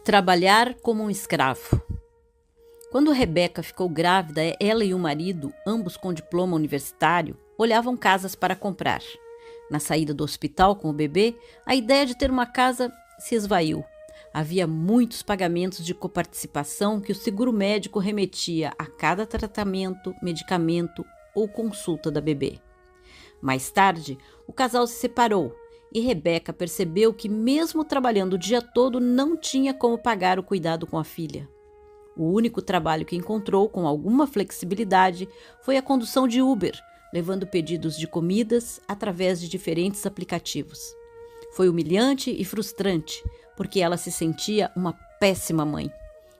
Trabalhar como um escravo. Quando Rebecca ficou grávida, ela e o marido, ambos com diploma universitário, olhavam casas para comprar. Na saída do hospital com o bebê, a ideia de ter uma casa se esvaiu. Havia muitos pagamentos de coparticipação que o seguro médico remetia a cada tratamento, medicamento ou consulta da bebê. Mais tarde, o casal se separou e Rebecca percebeu que, mesmo trabalhando o dia todo, não tinha como pagar o cuidado com a filha. O único trabalho que encontrou com alguma flexibilidade foi a condução de Uber, levando pedidos de comidas através de diferentes aplicativos. Foi humilhante e frustrante, porque ela se sentia uma péssima mãe,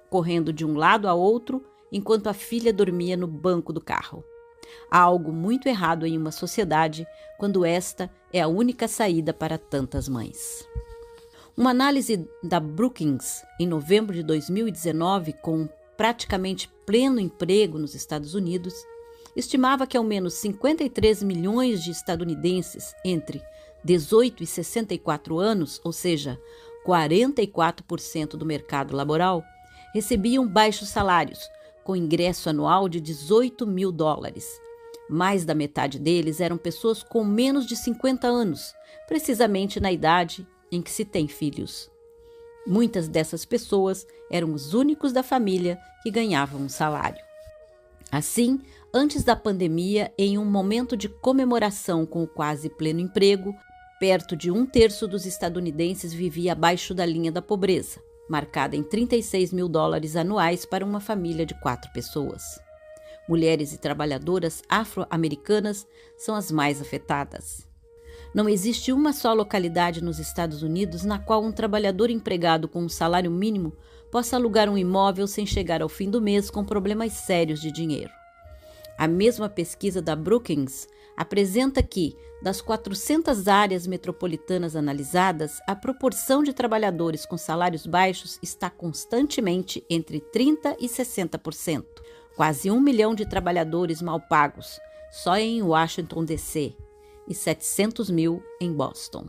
correndo de um lado a outro enquanto a filha dormia no banco do carro. Há algo muito errado em uma sociedade quando esta é a única saída para tantas mães. Uma análise da Brookings, em novembro de 2019, com praticamente pleno emprego nos Estados Unidos, estimava que ao menos 53 milhões de estadunidenses entre 18 e 64 anos, ou seja, 44% do mercado laboral, recebiam baixos salários, com ingresso anual de $18 mil. Mais da metade deles eram pessoas com menos de 50 anos, precisamente na idade em que se tem filhos. Muitas dessas pessoas eram os únicos da família que ganhavam um salário. Assim, antes da pandemia, em um momento de comemoração com o quase pleno emprego, perto de 1/3 dos estadunidenses vivia abaixo da linha da pobreza, marcada em $36 mil anuais para uma família de 4 pessoas. Mulheres e trabalhadoras afro-americanas são as mais afetadas. Não existe uma só localidade nos Estados Unidos na qual um trabalhador empregado com um salário mínimo possa alugar um imóvel sem chegar ao fim do mês com problemas sérios de dinheiro. A mesma pesquisa da Brookings apresenta que, das 400 áreas metropolitanas analisadas, a proporção de trabalhadores com salários baixos está constantemente entre 30% e 60%. Quase 1 milhão de trabalhadores mal pagos, só em Washington, D.C., e 700 mil em Boston.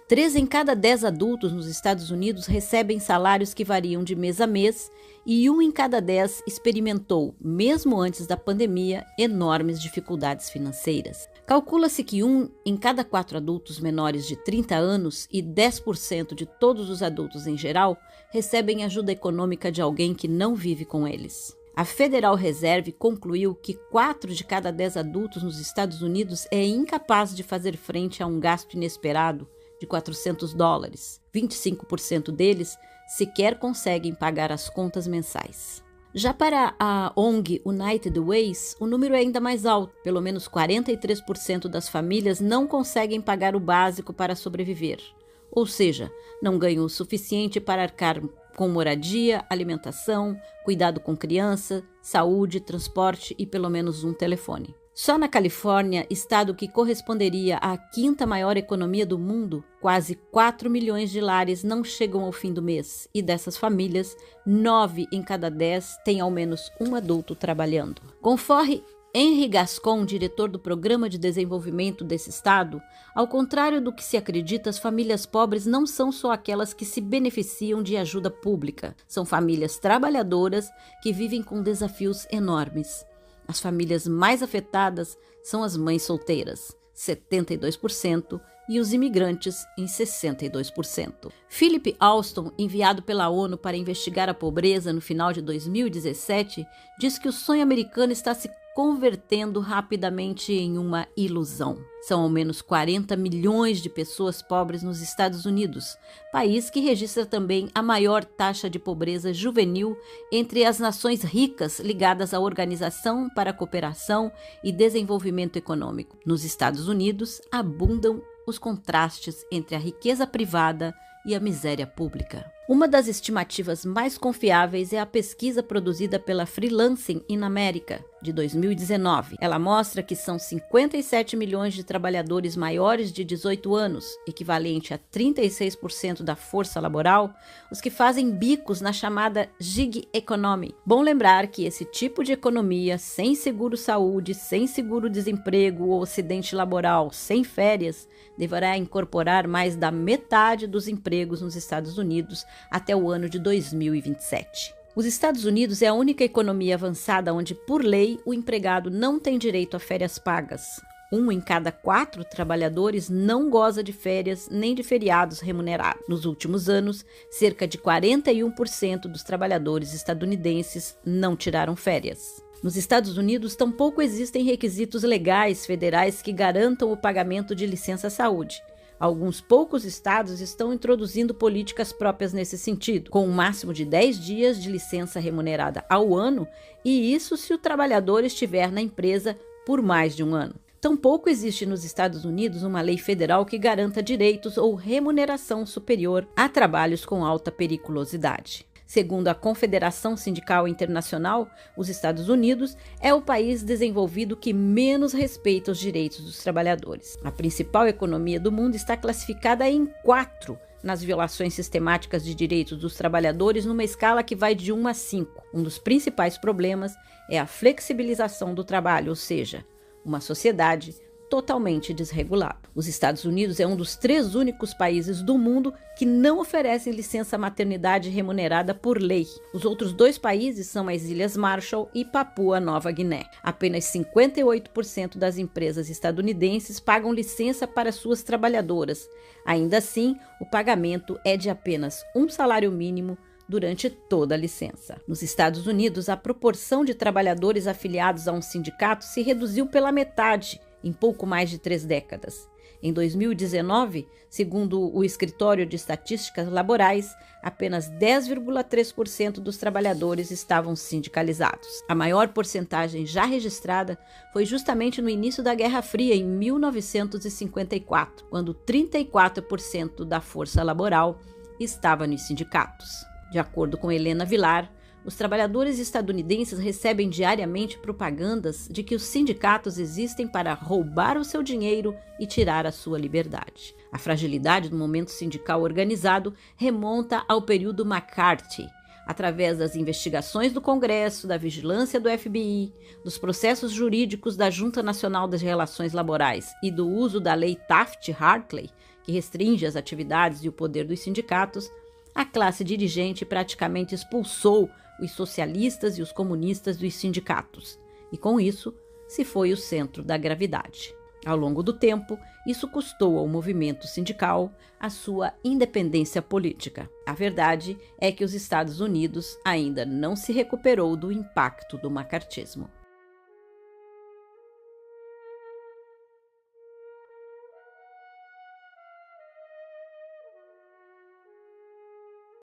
3 em cada 10 adultos nos Estados Unidos recebem salários que variam de mês a mês e 1 em cada 10 experimentou, mesmo antes da pandemia, enormes dificuldades financeiras. Calcula-se que 1 em cada 4 adultos menores de 30 anos e 10% de todos os adultos em geral recebem ajuda econômica de alguém que não vive com eles. A Federal Reserve concluiu que 4 de cada 10 adultos nos Estados Unidos é incapaz de fazer frente a um gasto inesperado de $400. 25% deles sequer conseguem pagar as contas mensais. Já para a ONG United Ways, o número é ainda mais alto. Pelo menos 43% das famílias não conseguem pagar o básico para sobreviver. Ou seja, não ganham o suficiente para arcar com moradia, alimentação, cuidado com criança, saúde, transporte e pelo menos um telefone. Só na Califórnia, estado que corresponderia à 5ª maior economia do mundo, quase 4 milhões de lares não chegam ao fim do mês e dessas famílias, 9 em cada 10 têm ao menos um adulto trabalhando. Conforme Henry Gascon, diretor do Programa de Desenvolvimento desse estado, ao contrário do que se acredita, as famílias pobres não são só aquelas que se beneficiam de ajuda pública. São famílias trabalhadoras que vivem com desafios enormes. As famílias mais afetadas são as mães solteiras, 72%, e os imigrantes, em 62%. Philip Alston, enviado pela ONU para investigar a pobreza no final de 2017, diz que o sonho americano está se convertendo rapidamente em uma ilusão. São ao menos 40 milhões de pessoas pobres nos Estados Unidos, país que registra também a maior taxa de pobreza juvenil entre as nações ricas ligadas à Organização para a Cooperação e Desenvolvimento Econômico. Nos Estados Unidos, abundam os contrastes entre a riqueza privada e a miséria pública. Uma das estimativas mais confiáveis é a pesquisa produzida pela Freelancing in America, de 2019. Ela mostra que são 57 milhões de trabalhadores maiores de 18 anos, equivalente a 36% da força laboral, os que fazem bicos na chamada gig economy. Bom lembrar que esse tipo de economia, sem seguro-saúde, sem seguro-desemprego ou acidente laboral, sem férias, deverá incorporar mais da metade dos empregos nos Estados Unidos até o ano de 2027. Os Estados Unidos é a única economia avançada onde, por lei, o empregado não tem direito a férias pagas. 1 em cada 4 trabalhadores não goza de férias nem de feriados remunerados. Nos últimos anos, cerca de 41% dos trabalhadores estadunidenses não tiraram férias. Nos Estados Unidos, tampouco existem requisitos legais federais que garantam o pagamento de licença-saúde. Alguns poucos estados estão introduzindo políticas próprias nesse sentido, com um máximo de 10 dias de licença remunerada ao ano, e isso se o trabalhador estiver na empresa por mais de um ano. Tampouco existe nos Estados Unidos uma lei federal que garanta direitos ou remuneração superior a trabalhos com alta periculosidade. Segundo a Confederação Sindical Internacional, os Estados Unidos é o país desenvolvido que menos respeita os direitos dos trabalhadores. A principal economia do mundo está classificada em 4 nas violações sistemáticas de direitos dos trabalhadores numa escala que vai de 1 a 5. Um dos principais problemas é a flexibilização do trabalho, ou seja, uma sociedade totalmente desregulada. Os Estados Unidos é um dos 3 únicos países do mundo que não oferecem licença maternidade remunerada por lei. Os outros 2 países são as Ilhas Marshall e Papua Nova Guiné. Apenas 58% das empresas estadunidenses pagam licença para suas trabalhadoras. Ainda assim, o pagamento é de apenas um salário mínimo durante toda a licença. Nos Estados Unidos, a proporção de trabalhadores afiliados a um sindicato se reduziu pela metade em pouco mais de 3 décadas. Em 2019, segundo o Escritório de Estatísticas Laborais, apenas 10,3% dos trabalhadores estavam sindicalizados. A maior porcentagem já registrada foi justamente no início da Guerra Fria, em 1954, quando 34% da força laboral estava nos sindicatos. De acordo com Helena Vilar, os trabalhadores estadunidenses recebem diariamente propagandas de que os sindicatos existem para roubar o seu dinheiro e tirar a sua liberdade. A fragilidade do momento sindical organizado remonta ao período McCarthy, através das investigações do Congresso, da vigilância do FBI, dos processos jurídicos da Junta Nacional das Relações Laborais e do uso da lei Taft-Hartley, que restringe as atividades e o poder dos sindicatos. A classe dirigente praticamente expulsou os socialistas e os comunistas dos sindicatos, e com isso se foi o centro da gravidade. Ao longo do tempo, isso custou ao movimento sindical a sua independência política. A verdade é que os Estados Unidos ainda não se recuperou do impacto do macartismo.